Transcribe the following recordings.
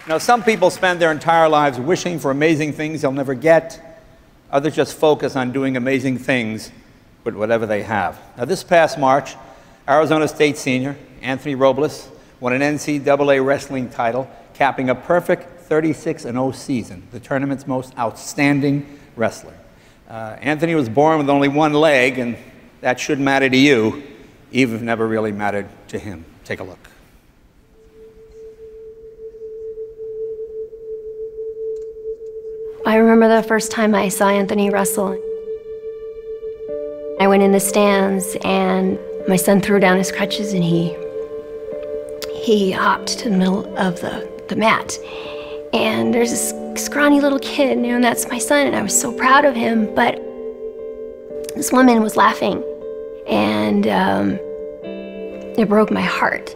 Now, some people spend their entire lives wishing for amazing things they'll never get. Others just focus on doing amazing things with whatever they have. Now, this past March, Arizona State senior Anthony Robles won an NCAA wrestling title, capping a perfect 36-0 season, the tournament's most outstanding wrestler. Anthony was born with only one leg, and that should matter to you, even if it never really mattered to him. Take a look. I remember the first time I saw Anthony wrestle. I went in the stands and my son threw down his crutches and he hopped to the middle of the mat. And there's this scrawny little kid, and that's my son, and I was so proud of him, but this woman was laughing and it broke my heart.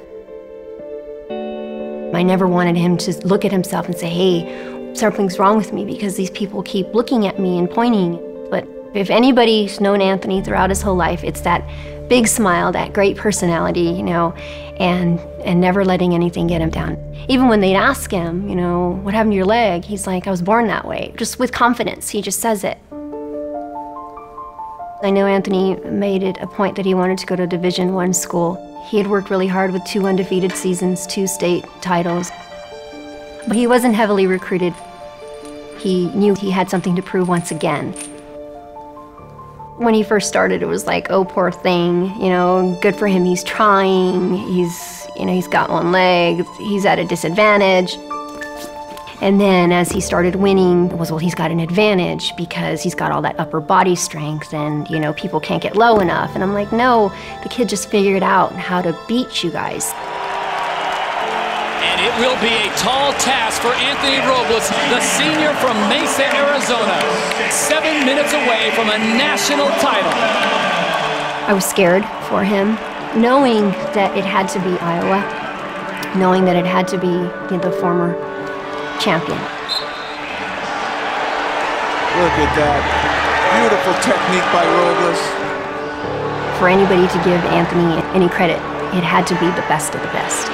I never wanted him to look at himself and say, hey, something's wrong with me, because these people keep looking at me and pointing. But if anybody's known Anthony throughout his whole life, it's that big smile, that great personality, you know, and never letting anything get him down. Even when they'd ask him, you know, what happened to your leg? He's like, I was born that way. Just with confidence, he just says it. I know Anthony made it a point that he wanted to go to a Division I school. He had worked really hard with 2 undefeated seasons, 2 state titles. But he wasn't heavily recruited. He knew he had something to prove once again. When he first started, it was like, oh, poor thing, you know, good for him, he's trying, he's got one leg, he's at a disadvantage. And then as he started winning, it was, well, he's got an advantage because he's got all that upper body strength and, you know, people can't get low enough. And I'm like, no, the kid just figured out how to beat you guys. And it will be a tall task for Anthony Robles, the senior from Mesa, Arizona, 7 minutes away from a national title. I was scared for him, knowing that it had to be Iowa, knowing that it had to be, you know, the former champion. Look at that. Beautiful technique by Robles. For anybody to give Anthony any credit, it had to be the best of the best.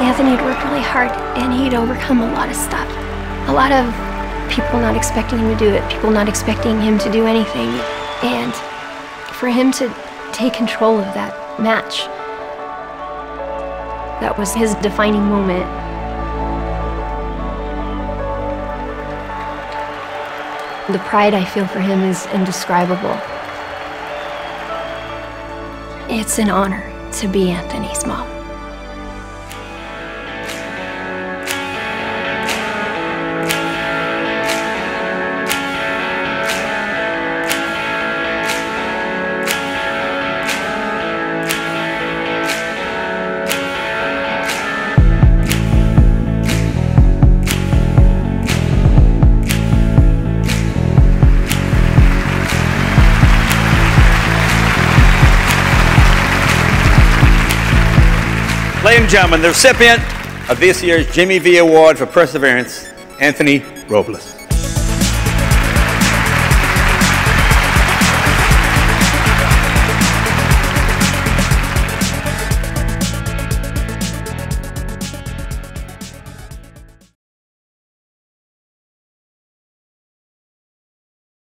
Anthony had worked really hard, and he'd overcome a lot of stuff. A lot of people not expecting him to do it, people not expecting him to do anything. And for him to take control of that match, that was his defining moment. The pride I feel for him is indescribable. It's an honor to be Anthony's mom. Ladies and gentlemen, the recipient of this year's Jimmy V Award for Perseverance, Anthony Robles.